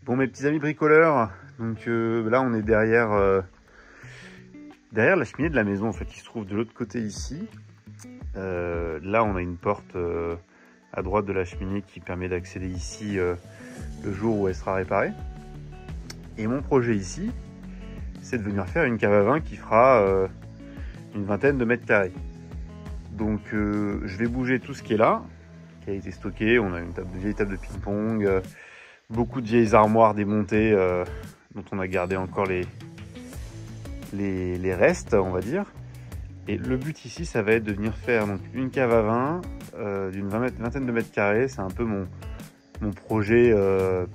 Bon, mes petits amis bricoleurs, donc là on est derrière la cheminée de la maison en fait, qui se trouve de l'autre côté ici. Là on a une porte à droite de la cheminée qui permet d'accéder ici le jour où elle sera réparée. Et mon projet ici, c'est de venir faire une cave à vin qui fera une vingtaine de mètres carrés. Donc je vais bouger tout ce qui est là, qui a été stocké. On a une vieille table de ping-pong, beaucoup de vieilles armoires démontées dont on a gardé encore les restes, on va dire. Et le but ici, ça va être de venir faire donc, une cave à vin d'une vingtaine de mètres carrés. C'est un peu mon projet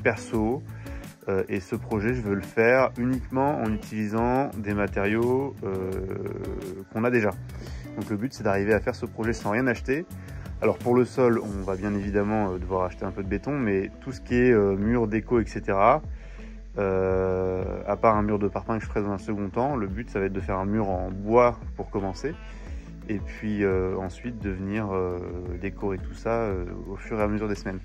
perso. Et ce projet, je veux le faire uniquement en utilisant des matériaux qu'on a déjà. Donc le but, c'est d'arriver à faire ce projet sans rien acheter. Alors pour le sol, on va bien évidemment devoir acheter un peu de béton, mais tout ce qui est mur, déco, etc., à part un mur de parpaing que je ferai dans un second temps, le but, ça va être de faire un mur en bois pour commencer. Et puis ensuite de venir décorer tout ça au fur et à mesure des semaines.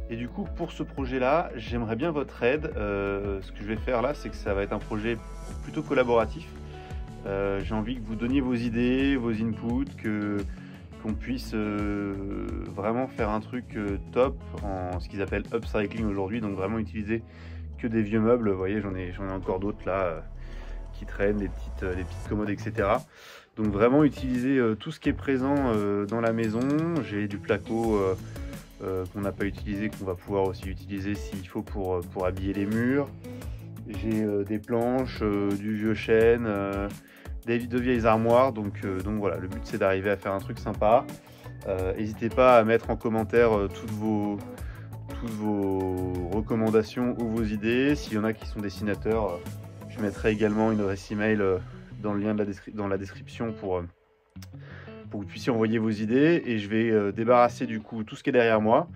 Et du coup, pour ce projet-là, j'aimerais bien votre aide. Ce que je vais faire là, c'est que ça va être un projet plutôt collaboratif. J'ai envie que vous donniez vos idées, vos inputs, qu'on puisse vraiment faire un truc top en ce qu'ils appellent upcycling aujourd'hui. Donc vraiment utiliser que des vieux meubles. Vous voyez, j'en ai encore d'autres là qui traînent, des petites commodes, etc. Donc vraiment utiliser tout ce qui est présent dans la maison. J'ai du placo qu'on n'a pas utilisé, qu'on va pouvoir aussi utiliser s'il faut pour habiller les murs. J'ai des planches, du vieux chêne, de vieilles armoires. Donc voilà, le but c'est d'arriver à faire un truc sympa. N'hésitez pas à mettre en commentaire toutes vos recommandations ou vos idées. S'il y en a qui sont dessinateurs, je mettrai également une adresse email dans le lien dans la description pour que vous puissiez envoyer vos idées. Et je vais débarrasser du coup tout ce qui est derrière moi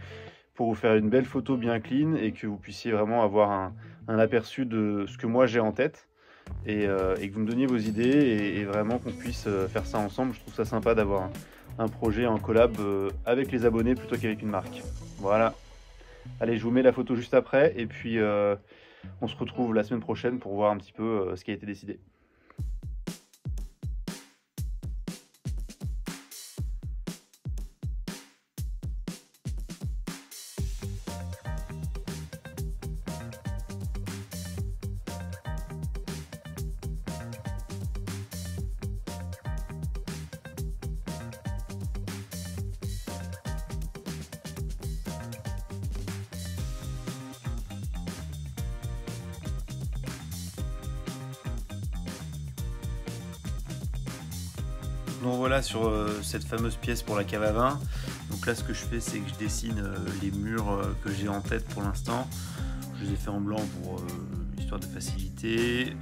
pour vous faire une belle photo bien clean et que vous puissiez vraiment avoir un aperçu de ce que moi j'ai en tête et que vous me donniez vos idées et vraiment qu'on puisse faire ça ensemble. Je trouve ça sympa d'avoir un projet en collab avec les abonnés plutôt qu'avec une marque. Voilà. Allez, je vous mets la photo juste après et puis on se retrouve la semaine prochaine pour voir un petit peu ce qui a été décidé. Donc voilà sur cette fameuse pièce pour la cave à vin. Donc là ce que je fais c'est que je dessine les murs que j'ai en tête pour l'instant. Je les ai fait en blanc pour histoire de facilité.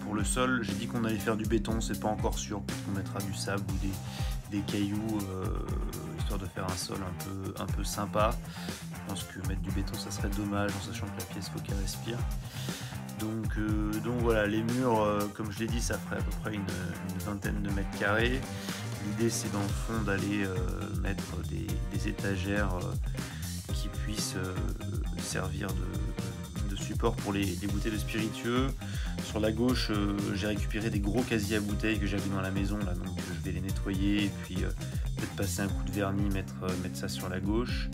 Pour le sol j'ai dit qu'on allait faire du béton, c'est pas encore sûr, peut-être qu'on mettra du sable ou des cailloux histoire de faire un sol un peu sympa. Je pense que mettre du béton ça serait dommage en sachant que la pièce faut qu'elle respire. Donc voilà, les murs, comme je l'ai dit, ça ferait à peu près une vingtaine de mètres carrés. L'idée c'est dans le fond d'aller mettre des étagères qui puissent servir de support pour les bouteilles de spiritueux. Sur la gauche, j'ai récupéré des gros casiers à bouteilles que j'avais dans la maison, là, donc je vais les nettoyer et puis peut-être passer un coup de vernis, mettre ça sur la gauche.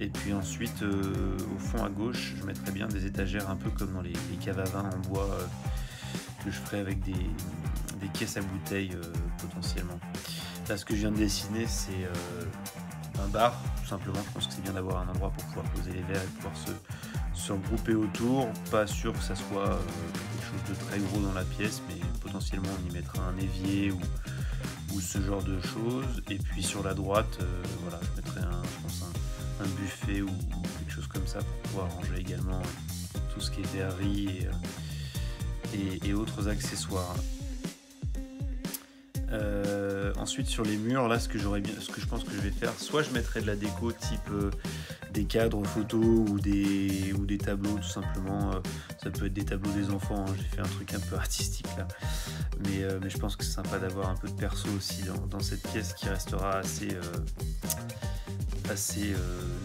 Et puis ensuite, au fond à gauche, je mettrais bien des étagères un peu comme dans les caves à vin en bois que je ferais avec des caisses à bouteilles potentiellement. Là, ce que je viens de dessiner, c'est un bar, tout simplement. Je pense que c'est bien d'avoir un endroit pour pouvoir poser les verres et pouvoir se regrouper autour. Pas sûr que ça soit quelque chose de très gros dans la pièce, mais potentiellement on y mettra un évier ou ce genre de choses. Et puis sur la droite, voilà, je mettrai un buffet ou quelque chose comme ça pour pouvoir ranger également tout ce qui est verrerie et autres accessoires. Ensuite sur les murs, là ce que je pense que je vais faire, soit je mettrai de la déco type des cadres photos ou des tableaux tout simplement. Ça peut être des tableaux des enfants, hein. J'ai fait un truc un peu artistique là, mais je pense que c'est sympa d'avoir un peu de perso aussi dans cette pièce qui restera assez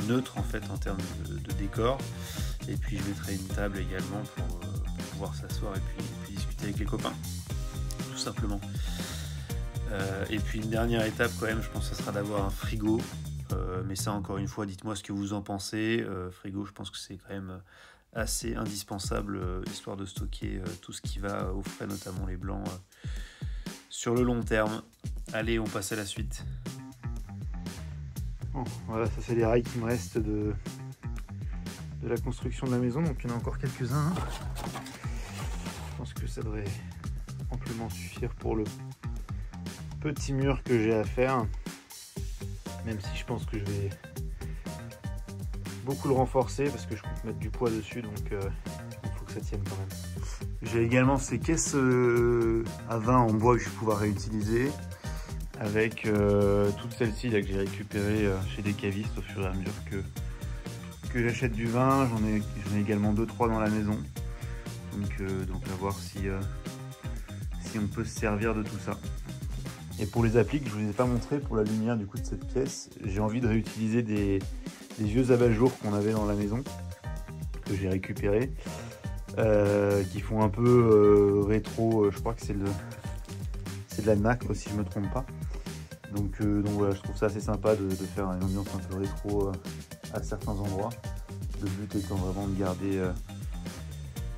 neutre en fait en termes de décor. Et puis je mettrai une table également pour pouvoir s'asseoir et puis discuter avec les copains, tout simplement. Et puis une dernière étape quand même, je pense que ce sera d'avoir un frigo. Mais ça, encore une fois, dites-moi ce que vous en pensez. Frigo, je pense que c'est quand même assez indispensable, histoire de stocker tout ce qui va au frais, notamment les blancs, sur le long terme. Allez, on passe à la suite. Bon, voilà, ça c'est les rails qui me restent de la construction de la maison, donc il y en a encore quelques-uns. Je pense que ça devrait amplement suffire pour le petit mur que j'ai à faire, même si je pense que je vais beaucoup le renforcer parce que je compte mettre du poids dessus, donc il faut que ça tienne quand même. J'ai également ces caisses à vin en bois que je vais pouvoir réutiliser, avec toutes celles-ci là que j'ai récupérées chez des cavistes au fur et à mesure que j'achète du vin. J'en ai également 2-3 dans la maison, donc à voir si on peut se servir de tout ça. Et pour les applis que je ne vous ai pas montré pour la lumière du coup de cette pièce, j'ai envie de réutiliser des vieux abat-jours qu'on avait dans la maison, que j'ai récupérés, qui font un peu rétro. Je crois que c'est de la NAC si je ne me trompe pas. Donc voilà, je trouve ça assez sympa de faire une ambiance un peu rétro à certains endroits. Le but étant vraiment de garder,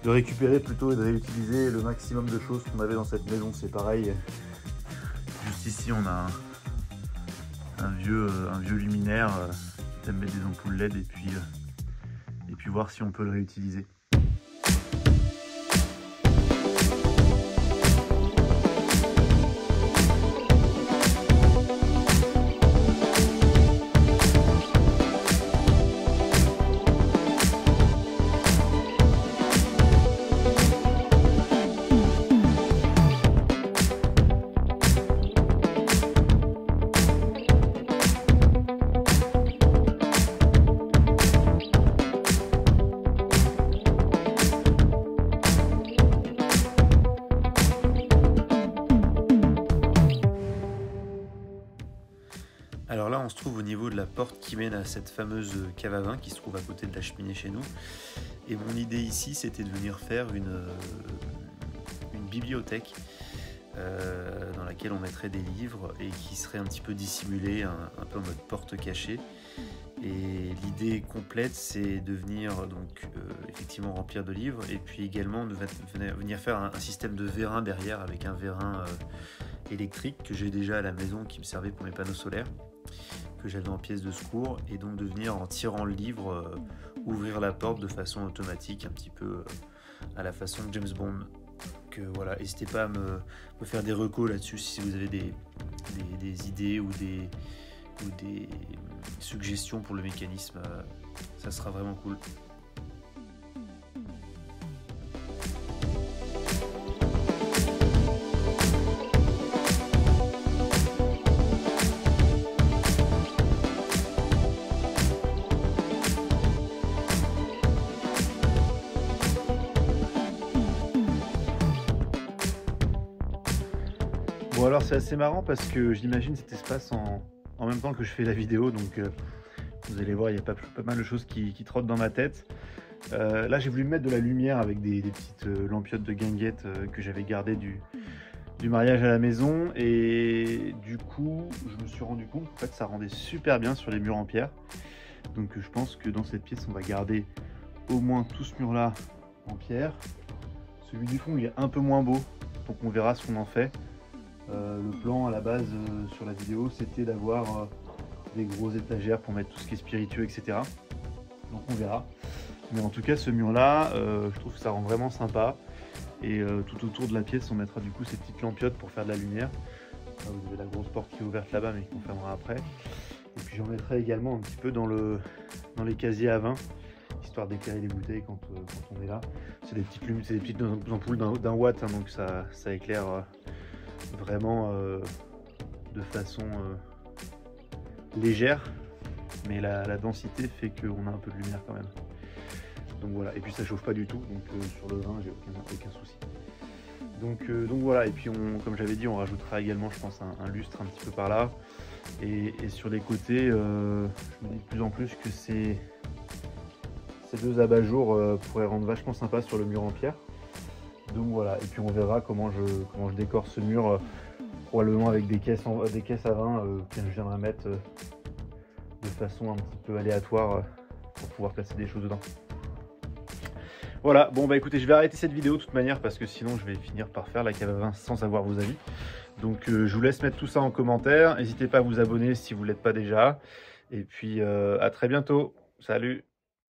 de récupérer plutôt et de réutiliser le maximum de choses qu'on avait dans cette maison. C'est pareil. Juste ici, on a un vieux luminaire qui aime mettre des ampoules LED et puis voir si on peut le réutiliser. Alors là, on se trouve au niveau de la porte qui mène à cette fameuse cave à vin qui se trouve à côté de la cheminée chez nous. Et mon idée ici, c'était de venir faire une bibliothèque dans laquelle on mettrait des livres et qui serait un petit peu dissimulée, un peu en mode porte cachée. Et l'idée complète, c'est de venir donc effectivement remplir de livres et puis également de venir faire un système de vérin derrière avec un vérin électrique que j'ai déjà à la maison qui me servait pour mes panneaux solaires, que j'avais en pièce de secours, et donc de venir en tirant le livre ouvrir la porte de façon automatique, un petit peu à la façon de James Bond. Donc voilà, n'hésitez pas à me faire des recos là-dessus si vous avez des idées ou des suggestions pour le mécanisme, ça sera vraiment cool. Bon alors c'est assez marrant parce que j'imagine cet espace en même temps que je fais la vidéo, donc vous allez voir, il y a pas mal de choses qui trottent dans ma tête. Là j'ai voulu mettre de la lumière avec des petites lampiottes de guinguettes que j'avais gardées du mariage à la maison, et du coup je me suis rendu compte qu'en fait ça rendait super bien sur les murs en pierre. Donc je pense que dans cette pièce on va garder au moins tout ce mur là en pierre. Celui du fond il est un peu moins beau, donc on verra ce qu'on en fait. Le plan à la base sur la vidéo, c'était d'avoir des grosses étagères pour mettre tout ce qui est spiritueux, etc. Donc on verra. Mais en tout cas ce mur là, je trouve que ça rend vraiment sympa. Et tout autour de la pièce on mettra du coup ces petites lampiottes pour faire de la lumière. Vous avez la grosse porte qui est ouverte là-bas mais qu'on fermera après. Et puis j'en mettrai également un petit peu dans les casiers à vin, histoire d'éclairer les bouteilles quand on est là. C'est des petites ampoules d'un watt, hein, donc ça éclaire vraiment de façon légère, mais la densité fait qu'on a un peu de lumière quand même. Donc voilà, et puis ça chauffe pas du tout, donc sur le vin j'ai aucun souci. Donc voilà, et puis comme j'avais dit, on rajoutera également je pense un lustre un petit peu par là, et sur les côtés je me dis de plus en plus que c'est ces deux abat-jours pourraient rendre vachement sympa sur le mur en pierre. Donc voilà, et puis on verra comment je décore ce mur, probablement avec des caisses à vin que je viendrai mettre de façon un petit peu aléatoire pour pouvoir placer des choses dedans. Voilà, bon bah écoutez, je vais arrêter cette vidéo de toute manière parce que sinon je vais finir par faire la cave à vin sans avoir vos avis. Donc je vous laisse mettre tout ça en commentaire. N'hésitez pas à vous abonner si vous ne l'êtes pas déjà. Et puis à très bientôt. Salut!